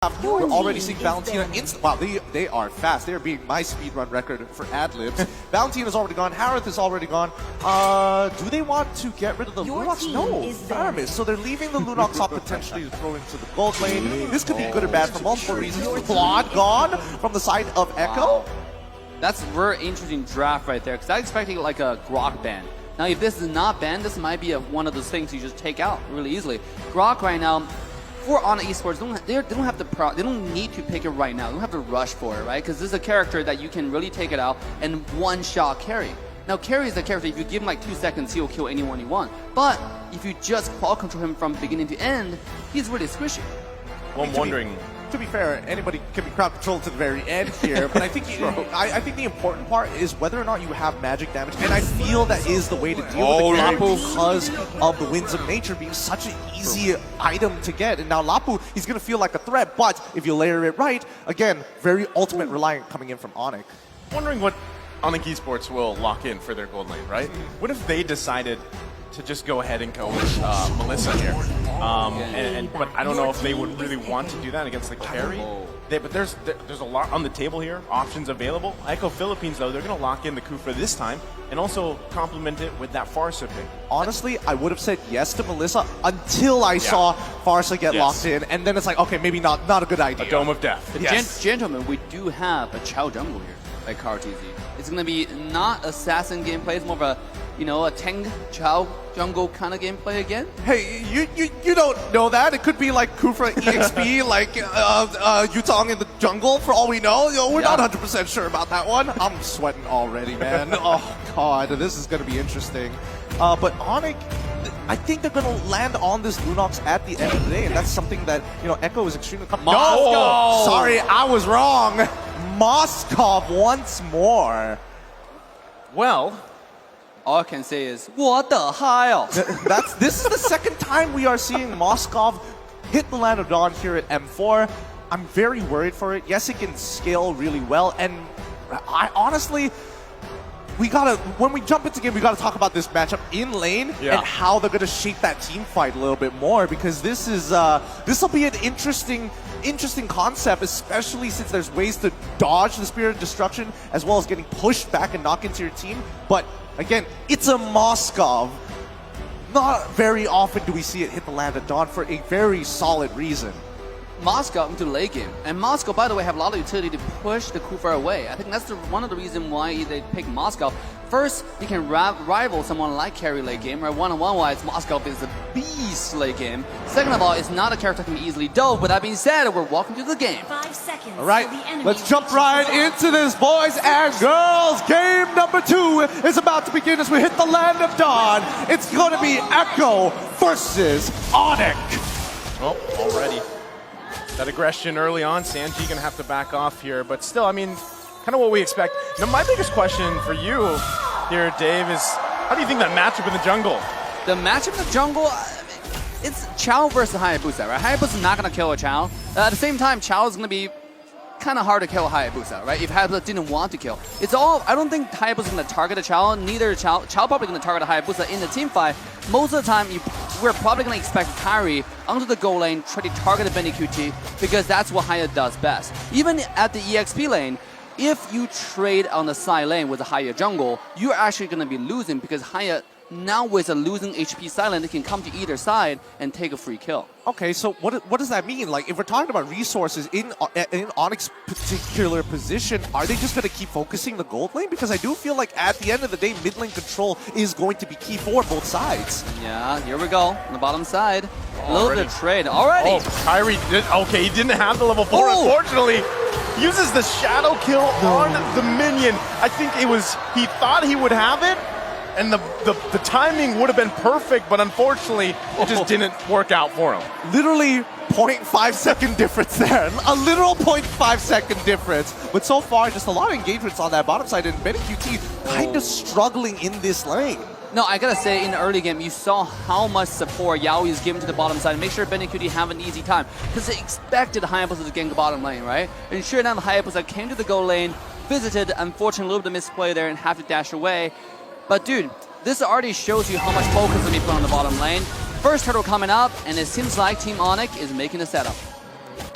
We're already seeing Valentina wow, they are fast. They are beating my speedrun record for ad-libs. Valentina's already gone. Harith is already gone. Do they want to get rid of the Lunox? No, Aramis. So they're leaving the Lunox off potentially to throw into the gold lane. This could be good or bad for multiple reasons. Claude gone from the side of Echo. That's a very interesting draft right there, because I was expecting like a Grok ban. Now, if this is not banned, this might be one of those things you just take out really easily. Grok right now, for Onic Esports, they don't need to pick it right now. They don't have to rush for it, right? Because this is a character that you can really take it out and one-shot carry. Now, Kairi is a character, if you give him like 2 seconds, he'll kill anyone you want. But if you just qual control him from beginning to end, he's really squishy. Well, I'm wondering. To be fair, anybody can be crowd controlled to the very end here, but I think I think the important part is whether or not you have magic damage, and I feel that is the way to deal with the Lapu because of the Winds of Nature being such an easy item to get. And now Lapu, he's going to feel like a threat, but if you layer it right, again, very ultimate reliant coming in from Onic. Wondering what Onic Esports will lock in for their gold lane, right? What if they decided to just go ahead and go with Melissa here? But I don't know if they would really want to do that against the carry. But there's a lot on the table here, options available. Echo Philippines, though, they're going to lock in the Kufa this time and also complement it with that Farsa pick. Honestly, I would have said yes to Melissa until I saw Farsa get locked in, and then it's like, okay, maybe not a good idea. A Dome of Death. Gentlemen, we do have a Chao jungle here by KRTZ. It's going to be not assassin gameplay, it's more of a a tank Chao jungle kind of gameplay again. Hey, you don't know that. It could be like Kufra EXP, like Yutong in the jungle, for all we know. We're not 100% sure about that one. I'm sweating already, man. Oh, God, this is going to be interesting. But Onic, I think they're going to land on this Lunox at the end of the day, and that's something that, Echo is extremely... No! Sorry, I was wrong. Moskov once more. Well... all I can say is, what the hell? This is the second time we are seeing Moskov hit the Land of Dawn here at M4. I'm very worried for it. Yes, it can scale really well, and I honestly, when we jump into game, we gotta talk about this matchup in lane and how they're gonna shape that team fight a little bit more, because this will be an interesting concept, especially since there's ways to dodge the Spirit of Destruction as well as getting pushed back and knocked into your team. But again, it's a Moskov. Not very often do we see it hit the Land of Dawn for a very solid reason. Moskov into the late game. And Moskov, by the way, have a lot of utility to push the Kufa away. I think that's one of the reasons why they pick Moskov. First, he can rival someone like Kairi late game, right? One-on-one wise, Moskov is a beast late game. Second of all, it's not a character that can be easily dulled. With that being said, we're walking through the game. 5 seconds. All right, let's jump right into this, boys and girls. Game number 2 is about to begin as we hit the Land of Dawn. It's going to be Echo versus Onic. Well, already. That aggression early on, Sanji going to have to back off here. But still, I mean, kind of what we expect. Now, my biggest question for you here, Dave, is how do you think that matchup in the jungle? The matchup in the jungle, it's Chao versus Hayabusa, right? Hayabusa is not going to kill a Chao. At the same time, Chao is going to be kind of hard to kill Hayabusa, right? If Hayabusa didn't want to kill. I don't think Hayabusa is going to target a Chao, neither Chao probably going to target a Hayabusa in the team fight. Most of the time, we're probably going to expect Kairi onto the goal lane, try to target the Benny QT, because that's what Haya does best. Even at the EXP lane, if you trade on the side lane with a Haya jungle, you're actually going to be losing, because Haya, now with a losing HP side lane, they can come to either side and take a free kill. Okay, so what does that mean? Like, if we're talking about resources in Onic's particular position, are they just going to keep focusing the gold lane? Because I do feel like at the end of the day, mid lane control is going to be key for both sides. Yeah, here we go on the bottom side. A little bit of trade already. Oh, Kairi he didn't have the level 4, unfortunately. Uses the shadow kill on the minion. I think he thought he would have it, and the timing would have been perfect, but unfortunately, it just didn't work out for him. Literally 0.5 second difference there. A literal 0.5 second difference. But so far, just a lot of engagements on that bottom side, and Benny QT kind of struggling in this lane. No, I gotta say, in the early game, you saw how much support Yaoi is giving to the bottom side. Make sure Benny QT have an easy time, because they expected Hayabusa to gank the bottom lane, right? And sure enough, Hayabusa came to the goal lane, visited, unfortunately, a little bit of misplay there and have to dash away. But dude, this already shows you how much focus will be put on the bottom lane. First turtle coming up, and it seems like Team Onic is making a setup.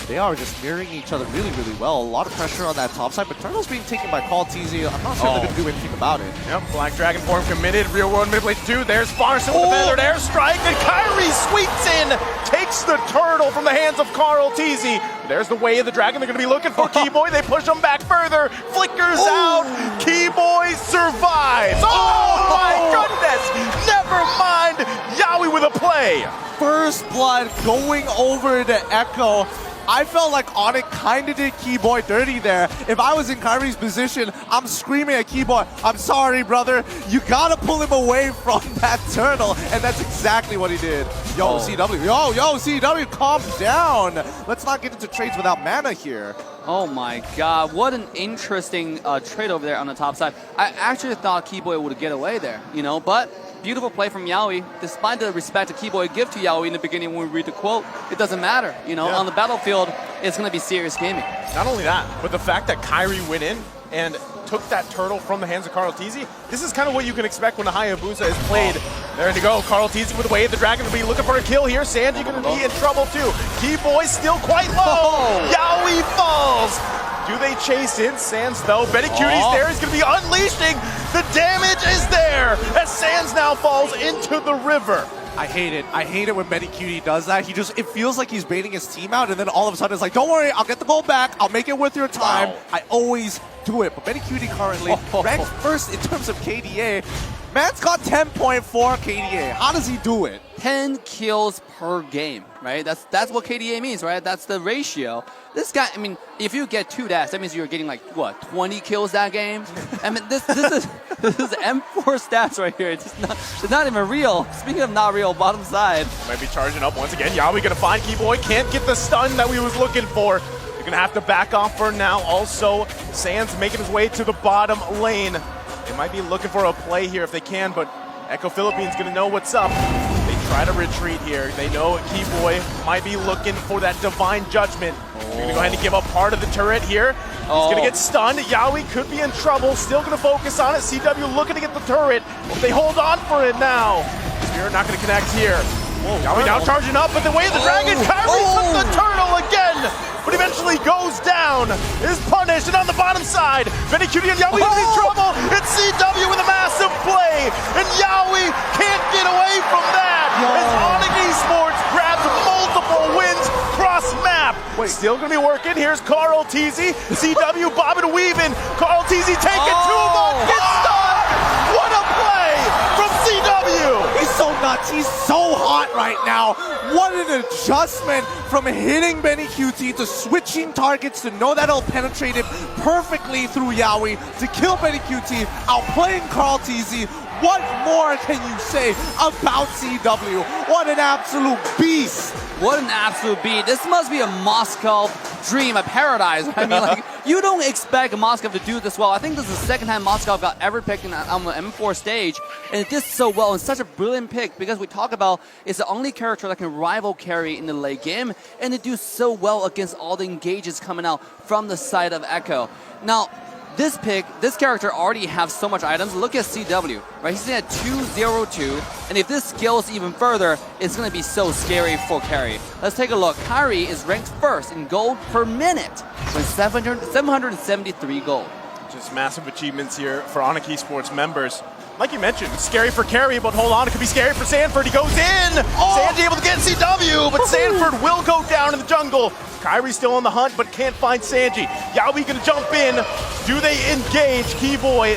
They are just mirroring each other really, really well. A lot of pressure on that top side, but Turtle's being taken by Call TZ. I'm not sure they're going to do anything about it. Yep, Black Dragon form committed. Real world manipulate 2. There's Farson with the feathered airstrike, and Kairi sweeps in, takes the turtle from the hands of Carl TZ. There's the way of the dragon. They're going to be looking for Keyboy. They push him back further. Flickers out. Keyboy survives. Oh my goodness! Never mind. Yaoi with a play. First blood going over to Echo. I felt like Onic kind of did Keyboy dirty there. If I was in Kairi's position, I'm screaming at Keyboy, I'm sorry, brother. You gotta pull him away from that turtle. And that's exactly what he did. Yo, CW. Yo, CW, calm down. Let's not get into trades without mana here. Oh my god, what an interesting trade over there on the top side. I actually thought Keyboy would get away there, you know, but beautiful play from Yaoi. Despite the respect that Keyboy give to Yaoi in the beginning when we read the quote, it doesn't matter. You know, on the battlefield, it's going to be serious gaming. Not only that, but the fact that Kairi went in and took that turtle from the hands of Carl TZ, this is kind of what you can expect when a Hayabusa is played. There to go, Carl TZ with the wave. The dragon will be looking for a kill here. Sanji going to be in trouble too. Keyboy still quite low. Yaoi falls. Do they chase in? Sans though. Betty Cutie's there. He's going to be unleashing. The damage is there as Sans now falls into the river. I hate it. I hate it when Betty Cutie does that. It feels like he's baiting his team out, and then all of a sudden it's like, don't worry, I'll get the gold back. I'll make it worth your time. Wow. I always do it. But Betty Cutie currently ranks first in terms of KDA. Man's got 10.4 KDA. How does he do it? 10 kills per game, right? That's what KDA means, right? That's the ratio. This guy, I mean, if you get 2 deaths, that means you're getting like, what, 20 kills that game? I mean, this is M4 stats right here. It's not even real. Speaking of not real, bottom side. Might be charging up once again. Yaoi gonna find Keyboy. Can't get the stun that we was looking for. You're gonna have to back off for now. Also, Sans making his way to the bottom lane. They might be looking for a play here if they can, but Echo Philippines gonna know what's up. They try to retreat here. They know Keyboy might be looking for that divine judgment. They're gonna go ahead and give up part of the turret here. He's gonna get stunned. Yaoi could be in trouble. Still gonna focus on it. CW looking to get the turret. They hold on for it now. Spirit not gonna connect here. Yaoi now charging up, but the way of the dragon, Kairi took the turtle again, but eventually goes down, is punished, and on the bottom side, Betty Cutie and Yaoi in trouble. It's CW with a massive play, and Yaoi can't get away from that. As Onic Esports grabs multiple wins cross map. Still gonna be working. Here's Carl TZ, CW bobbing and weaving. Carl TZ taking too much, gets stunned. What a play from CW. He's so nuts. He's so hot right now. What an adjustment from hitting Benny QT to switching targets to know that it'll penetrate him perfectly through Yaoi to kill Benny QT, outplaying Carl TZ. What more can you say about CW? What an absolute beast. What an absolute beat. This must be a Moscow dream, a paradise. I mean, like, you don't expect Moscow to do this well. I think this is the second time Moscow got ever picked on the M4 stage, and it did so well. And such a brilliant pick because we talk about it's the only character that can rival Kairi in the late game, and it do so well against all the engages coming out from the side of Echo. Now, this character already has so much items. Look at CW, right? He's at 202, and if this scales even further, it's going to be so scary for Kairi. Let's take a look. Kairi is ranked first in gold per minute with 773 gold. Just massive achievements here for Onic Esports members. Like you mentioned, it's scary for Kairi, but hold on, it could be scary for Sanford. He goes in! Sanji able to get CW, but Sanford will go down in the jungle. Kairi still on the hunt, but can't find Sanji. Yaoi gonna jump in. Do they engage? Keyboy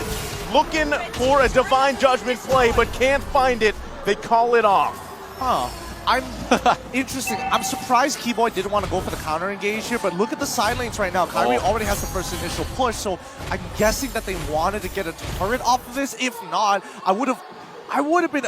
looking for a divine judgment play, but can't find it. They call it off. Huh. I'm interesting. I'm surprised Keyboy didn't want to go for the counter engage here, but look at the side lanes right now. Kairi already has the first initial push, so I'm guessing that they wanted to get a turret off of this. If not, I would have been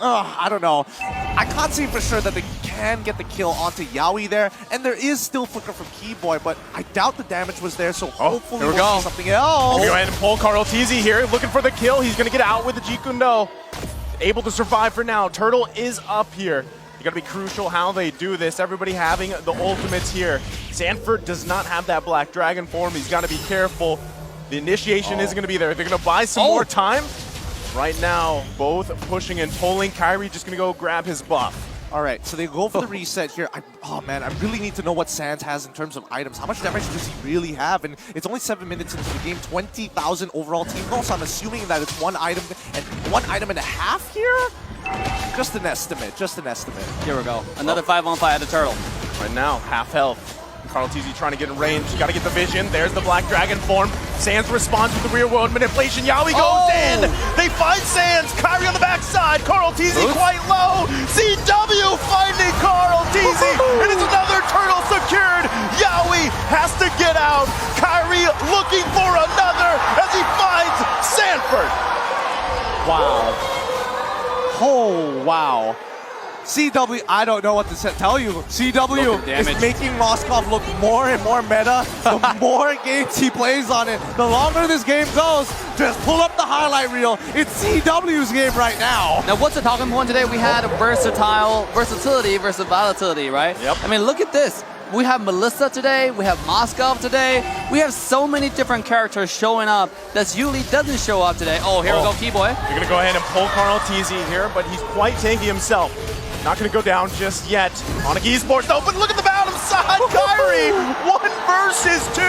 I don't know. I can't say for sure that they can get the kill onto Yaoi there, and there is still flicker from Keyboy, but I doubt the damage was there, so hopefully we'll see something else. Go ahead and pull Carl TZ here, looking for the kill. He's gonna get out with the Jikundo. Able to survive for now. Turtle is up here. It's gonna be crucial how they do this. Everybody having the ultimates here. Sanford does not have that Black Dragon form. He's gotta be careful. The initiation isn't gonna be there. They're gonna buy some more time. Right now, both pushing and pulling. Kairi just gonna go grab his buff. All right, so they go for the reset here. Oh man, I really need to know what Sans has in terms of items. How much damage does he really have? And it's only 7 minutes into the game, 20,000 overall team goals. So I'm assuming that it's 1 item and 1.5 items here? Just an estimate, just an estimate. Here we go. Another 5-on-5 at the turtle. Right now, half health. Carl-TZ trying to get in range. Got to get the vision. There's the Black Dragon form. Sans responds with the rear world manipulation. Yaoi goes in. They find Sans. Kairi on the backside. Carl-TZ quite low. CW finding Carl-TZ. And it's another turtle secured. Yaoi has to get out. Kairi looking for another as he finds Sanford. Wow. Oh, wow. CW, I don't know what to tell you. CW is making Moskov look more and more meta. The more games he plays on it, the longer this game goes. Just pull up the highlight reel. It's CW's game right now. Now, what's the talking point today? We had versatility versus volatility, right? Yep. I mean, look at this. We have Melissa today, we have Moskov today. We have so many different characters showing up that usually doesn't show up today. Oh, here we go, Keyboy. You're going to go ahead and pull Carl-TZ here, but he's quite tanky himself. Not going to go down just yet. Onic Esports though, but look at the bottom side. Kairi, 1 versus 2.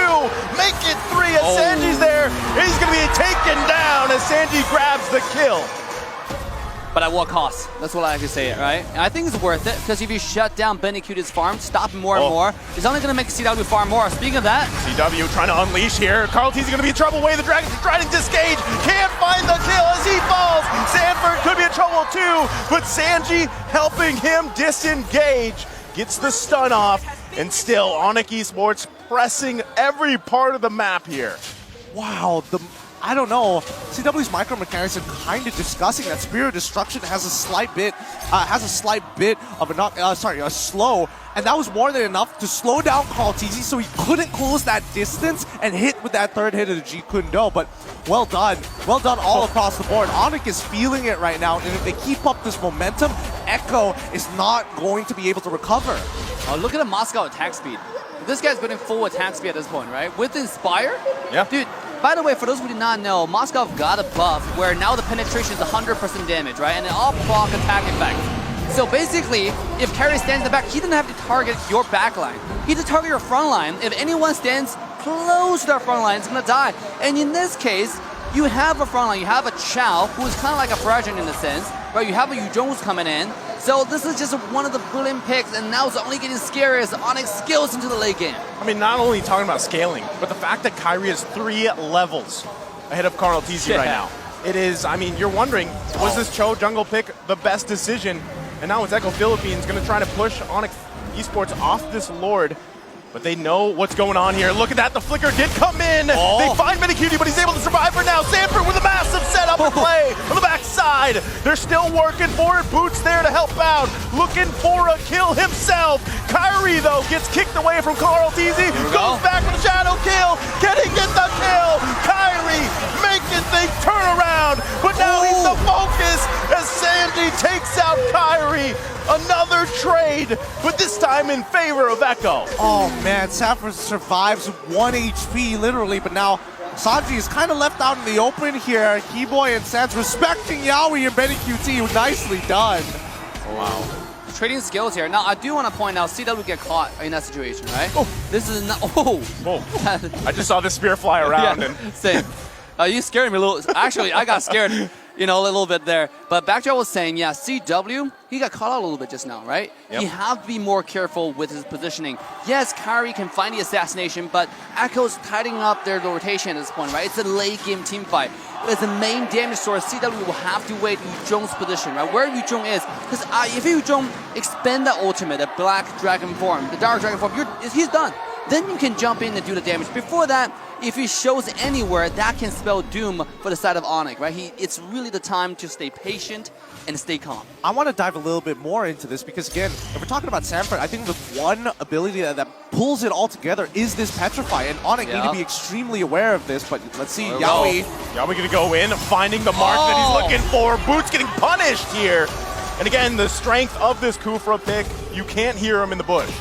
Make it 3 as Sanji's there. He's going to be taken down as Sanji grabs the kill. But at what cost? That's what I like to say it, right? And I think it's worth it, because if you shut down Benny Cutie's farm, stop him more and more, it's only going to make CW farm more. Speaking of that, CW trying to unleash here. Carl-TZ going to be in trouble. Way the Dragon's trying to disengage. Can't find the kill as he falls. Sanford could be in trouble too, but Sanji helping him disengage. Gets the stun off, and still Onic Esports pressing every part of the map here. Wow, I don't know. CW's micro mechanics are kind of disgusting. That Spirit of Destruction has a slight bit of a slow, and that was more than enough to slow down Carl-TZ so he couldn't close that distance and hit with that third hit of the Jeet Kune Do. But well done all across the board. Onic is feeling it right now, and if they keep up this momentum, Echo is not going to be able to recover. Oh, look at the Moscow attack speed. This guy's been in full attack speed at this point, right? With Inspire? Yeah. Dude, by the way, for those who did not know, Moscow got a buff where now the penetration is 100% damage, right? And an all proc attack effect. So basically, if Kairi stands in the back, he doesn't have to target your back line. He has to target your front line. If anyone stands close to their front line, it's going to die. And in this case, you have a front line. You have a Chao, who is kind of like a Fraudulent in a sense, right? You have a Yu Zhong who's coming in. So this is just one of the brilliant picks, and now it's only getting scarier as Onic scales into the late game. I mean, not only talking about scaling, but the fact that Kairi is 3 levels ahead of Carl-TZ right now. It is, I mean, you're wondering, was this Cho jungle pick the best decision? And now it's Echo Philippines going to try to push Onic Esports off this Lord. But they know what's going on here. Look at that, the flicker did come in. They find Minicutie, but he's able to survive for now. Sanford with a massive setup and play on the backside. They're still working for it. Boots there to help out. Looking for a kill himself. Kairi, though, gets kicked away from Carl-TZ. Goes back with a shadow kill. Can he get the kill? Kairi making things turn around. But now he's the focus as Sanji takes out Kairi. Another trade, but this time in favor of Echo. Oh man, Sanford survives 1 HP literally, but now Sanji is kind of left out in the open here. Keyboy and Sans respecting Yaoi and Benny QT. Nicely done. Wow. Trading skills here. Now, I do want to point out, CW get caught in that situation, right? This is not. I just saw the spear fly around. Yeah, same. You scared me a little. Actually, I got scared, a little bit there. But back to what I was saying, yeah, CW, he got caught out a little bit just now, right? Yep. You have to be more careful with his positioning. Yes, Kairi can find the assassination, but Echo's tightening up their rotation at this point, right? It's a late game team fight. As the main damage source, CW will have to wait Yu Zhong's position, right? Where Yu Zhong is. Because if Yu Zhong expend the ultimate, the Black Dragon form, the Dark Dragon form, he's done. Then you can jump in and do the damage. Before that, if he shows anywhere, that can spell doom for the side of Onic, right? It's really the time to stay patient and stay calm. I want to dive a little bit more into this because, again, if we're talking about Sanford, I think the one ability that pulls it all together is this Petrify, and Onic need to be extremely aware of this, but let's see, Yaoi. Yaoi gonna go in, finding the mark that he's looking for. Boots getting punished here. And again, the strength of this Kufra pick, you can't hear him in the bush.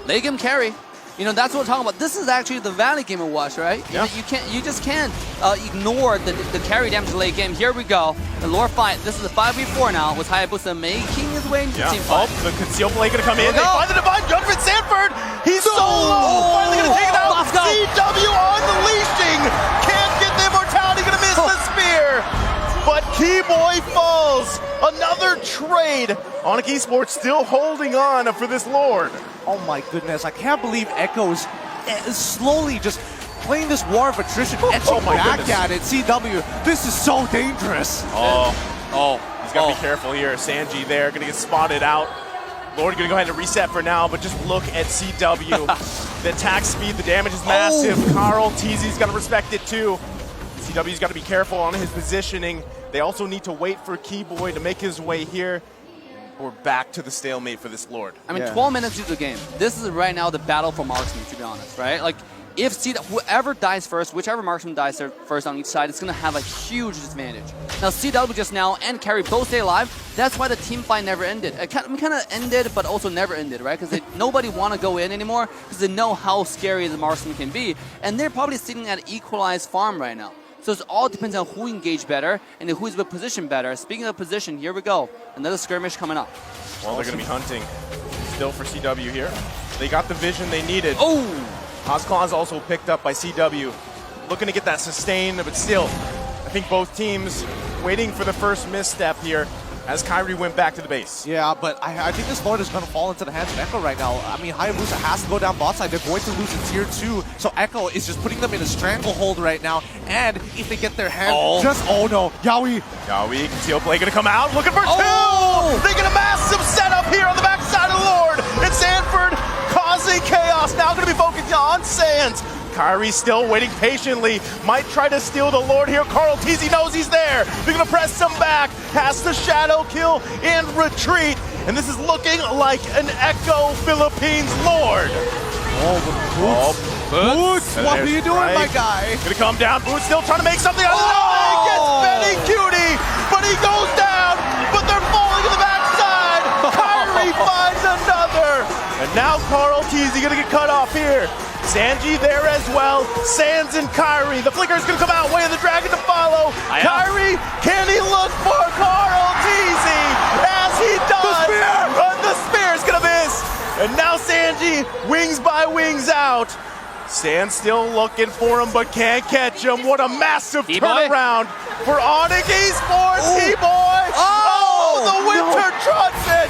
Late game carry. You know, that's what we're talking about. This is actually the value game of Watch, right? Yeah. You just can't ignore the carry damage late game. Here we go. The lore fight. This is a 5v4 now with Hayabusa making his way into team fight. Oh, the concealed blade gonna come in. They go. find the divine judgment. Sanford, he's so low. Finally gonna take it out. Let's go. CW unleashing. Can't get the immortality. Gonna miss the spear. But Keyboy falls. Another trade. Onic Esports still holding on for this Lord. Oh my goodness, I can't believe Echo's slowly just playing this war of attrition, etching my back goodness. at it. CW, this is so dangerous. He's got to be careful here. Sanji there, going to get spotted out. Lord going to go ahead and reset for now, but just look at CW. The attack speed, the damage is massive. Carl TZ's got to respect it too. CW's got to be careful on his positioning. They also need to wait for Keyboy to make his way here. We're back to the stalemate for this Lord. I mean, 12 minutes into the game. This is right now the battle for marksman, to be honest, right? Like, if whoever dies first, whichever marksman dies first on each side, it's going to have a huge disadvantage. Now, CW just now and Kairi both stay alive. That's why the team fight never ended. It kind of ended, but also never ended, right? Because nobody want to go in anymore because they know how scary the marksman can be. And they're probably sitting at equalized farm right now. So it all depends on who engaged better and who's the position better. Speaking of position, here we go. Another skirmish coming up. Well, they're going to be hunting still for CW here. They got the vision they needed. Oh! Ozclaw is also picked up by CW. Looking to get that sustain, but still, I think both teams waiting for the first misstep here as Kairi went back to the base. Yeah, but I think this Lord is going to fall into the hands of Echo right now. I mean, Hayabusa has to go down bot side. They're going to lose in tier 2, so Echo is just putting them in a stranglehold right now. And if they get their hand, oh no, Yaoi. Yaoi, concealed blade gonna come out, looking for two! They get a massive setup here on the backside of the Lord. And Sanford causing chaos, now gonna be focused on Sands. Kairi still waiting patiently, might try to steal the Lord here. Carl TZ knows he's there. They're gonna press him back, has the shadow kill and retreat. And this is looking like an Echo Philippines Lord. Boots, what are you doing, my guy? Gonna come down, Boots still trying to make something out of it. He gets Benny Cutie, but he goes down, but they're falling to the backside. Kairi finds another. And now Carl TZ gonna get cut off here. Sanji there as well. Sands and Kairi. The flicker is going to come out. Way of the dragon to follow. Kairi, can he look for Carl TZ? As he does. The spear is going to miss. And now Sanji, wings by wings out. Sands still looking for him, but can't catch him. What a massive turnaround for Onic Esports. Keyboy. The winter trumpet.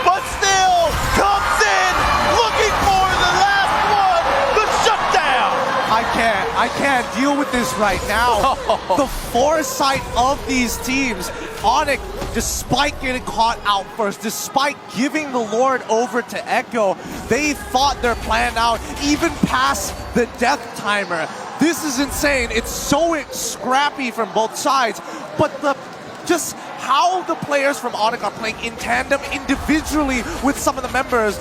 But still comes in looking for the last one. The shutdown. I can't deal with this right now. The foresight of these teams. Onic, despite getting caught out first, despite giving the Lord over to Echo, they thought their plan out, even past the death timer. This is insane. It's so scrappy from both sides, but just how the players from Onic are playing in tandem individually with some of the members,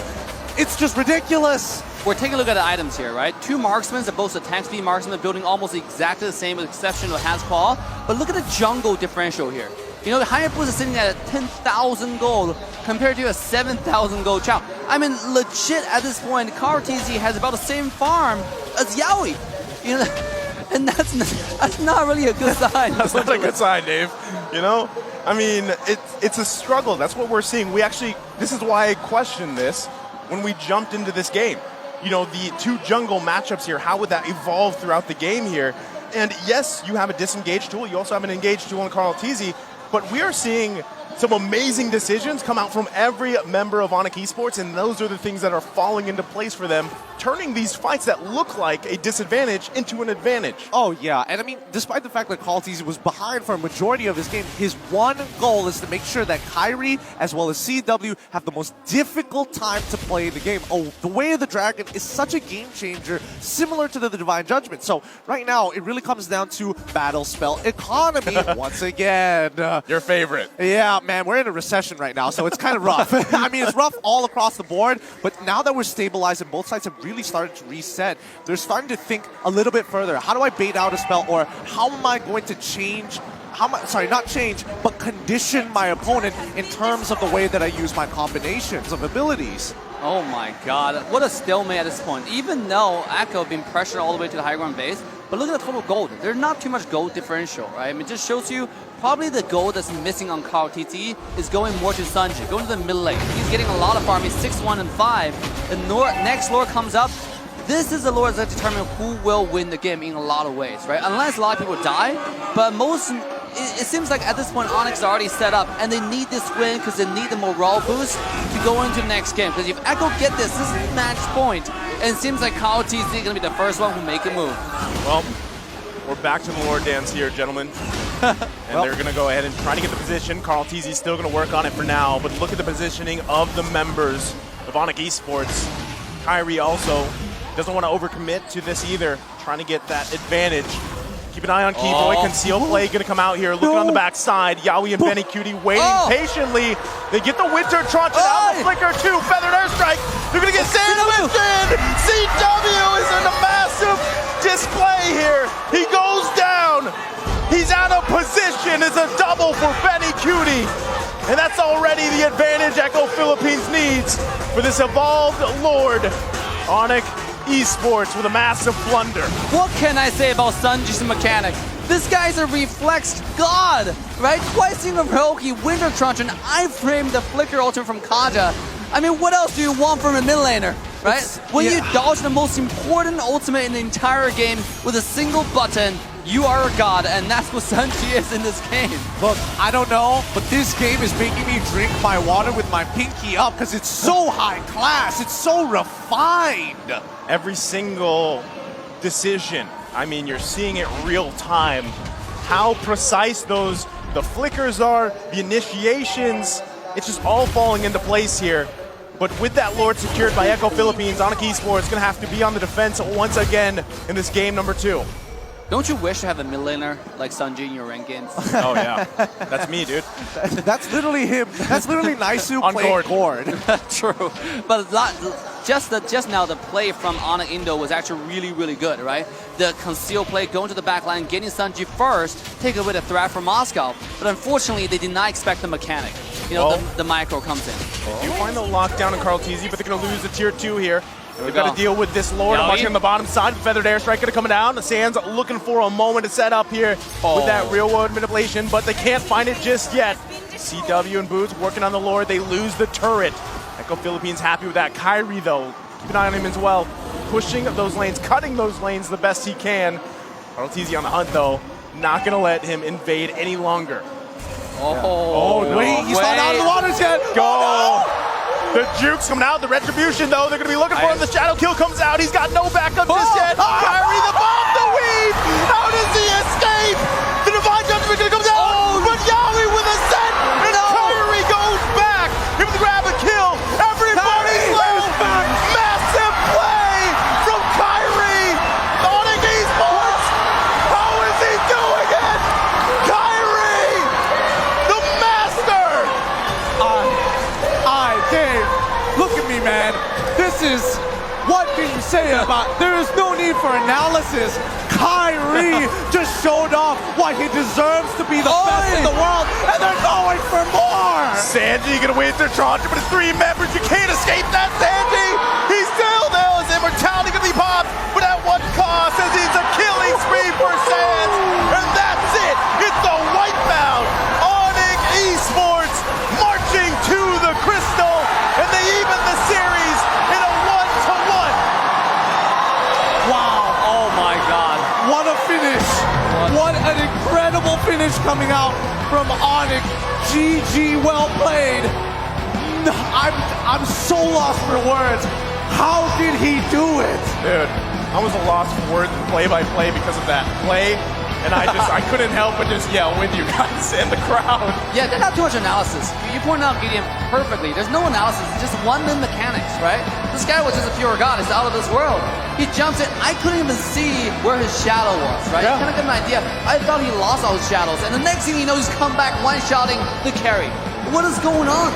it's just ridiculous. We're taking a look at the items here, right? Two marksmen are both attack speed marksmen, building almost exactly the same with the exception of Haspaw. But look at the jungle differential here. You know, the Hayabusa is sitting at a 10,000 gold compared to a 7,000 gold Chow. I mean, legit at this point, Carl TZ has about the same farm as Yaoi. You know, and that's not really a good sign. That's not a good sign, Dave. You know, I mean, it's a struggle. That's what we're seeing. This is why I questioned this when we jumped into this game. You know, the two jungle matchups here, how would that evolve throughout the game here? And yes, you have a disengaged tool. You also have an engaged tool in Carl TZ. But we are seeing some amazing decisions come out from every member of Onic Esports, and those are the things that are falling into place for them, turning these fights that look like a disadvantage into an advantage. Oh, yeah. And I mean, despite the fact that Carl TZ was behind for a majority of his game, his one goal is to make sure that Kairi as well as CW have the most difficult time to play the game. Oh, the Way of the Dragon is such a game changer, similar to the Divine Judgment. So right now, it really comes down to battle spell economy once again. Your favorite. Yeah, man, we're in a recession right now, so it's kind of rough. I mean, it's rough all across the board, but now that we're stabilized and both sides have really started to reset, they're starting to think a little bit further. How do I bait out a spell, or how am I going to change, not change, but condition my opponent in terms of the way that I use my combinations of abilities? Oh my god, what a stalemate at this point. Even though Echo being pressured all the way to the high ground base, but look at the total gold. There's not too much gold differential, right? I mean, it just shows you probably the gold that's missing on Carl TT is going more to Sanji, going to the mid lane. He's getting a lot of farming, 6, 1, and 5. The next lore comes up. This is the lore that determines who will win the game in a lot of ways, right? Unless a lot of people die, but it seems like at this point Onic is already set up and they need this win because they need the morale boost to go into the next game. Because if Echo get this is match point, and it seems like Carl TC is going to be the first one who make a move. Well, we're back to the lore dance here, gentlemen. And they're going to go ahead and try to get the position. Carl TZ is still going to work on it for now, but look at the positioning of the members of Onic Esports. Kairi also doesn't want to overcommit to this either, trying to get that advantage. Keep an eye on Keyboy. Conceal play going to come out here. Looking on the backside. Yaoi and Benny Cutie waiting patiently. They get the Winter Truncheon out. The Flicker too. Feathered Airstrike. They're going to get sandwiched in. CW is in a massive display here. He goes down. He's out of position. It's a double for Benny Cutie. And that's already the advantage Echo Philippines needs for this evolved Lord. Onic Esports with a massive blunder. What can I say about Sanji's mechanics? This guy's a reflex god, right? Twice in a row, he Winter Truncheon, I-framed the Flicker ultimate from Kaja. I mean, what else do you want from a mid laner, right? When you dodge the most important ultimate in the entire game with a single button, you are a god, and that's what Sanji is in this game. Look, I don't know, but this game is making me drink my water with my pinky up because it's so high class, it's so refined. Every single decision, I mean, you're seeing it real time. How precise the flickers are, the initiations, it's just all falling into place here. But with that Lord secured by Echo Philippines, Onic Esports is going to have to be on the defense once again in this game number 2. Don't you wish to have a mid laner like Sanji in your ranked games? Oh yeah, that's me, dude. That's literally him. That's literally Naisu On playing Gord. True, but just now the play from Onic Indo was actually really good, right? The conceal play, going to the back line, getting Sanji first, take away the threat from Moscow. But unfortunately, they did not expect the mechanic. You know, the micro comes in. They do find the lockdown in Carl TZ, but they're going to lose the tier 2 here. They've got to deal with this Lord. I'm watching on the bottom side. Feathered Airstrike going to come down. The Sands looking for a moment to set up here with that real world manipulation, but they can't find it just yet. CW and Boots working on the Lord. They lose the turret. Echo Philippines happy with that. Kairi, though, keep an eye on him as well. Pushing those lanes, cutting those lanes the best he can. Carl TZ on the hunt, though. Not going to let him invade any longer. No. Wait, he's not out of the water yet. Go! Oh, no. The jukes coming out, the retribution though, they're going to be looking for him. The shadow kill comes out, he's got no backup just yet. Kairi the bomb, the weave! How does he escape? The divine judgment comes out, but Yaoi with a set, and Kairi goes back. Give him the grab and kill, everybody's low. Massive play from Kairi. Onic Esports, how is he doing it? Kairi, the master. Dave, look at me, man. This is, what can you say about, there is no need for analysis. Kairi just showed off why he deserves to be the best in the world, and they're going for more. Sanji gonna win their Truncheon, but it's 3 members. You can't escape that, Sanji. He's still there. His immortality gonna be popped, but at what cost? As he's a killing spree for Sands, and that's it. It's the wipeout. Onic Esports marching to the crystal, and they even the series in a 1-to-1. Wow. Oh my god. What a finish. What an incredible finish coming out from Onic. GG, well played. I'm so lost for words. How did he do it? Dude, I was a loss for words and play-by-play because of that play. And I couldn't help but just yell with you guys and the crowd. Yeah, there's not too much analysis. You pointed out Gideon perfectly. There's no analysis, it's just one-man mechanics, right? This guy was just a pure god. He's out of this world. He jumps in. I couldn't even see where his shadow was, right? Yeah. You kind of get an idea. I thought he lost all his shadows. And the next thing you know, he's come back one-shotting the carry. What is going on?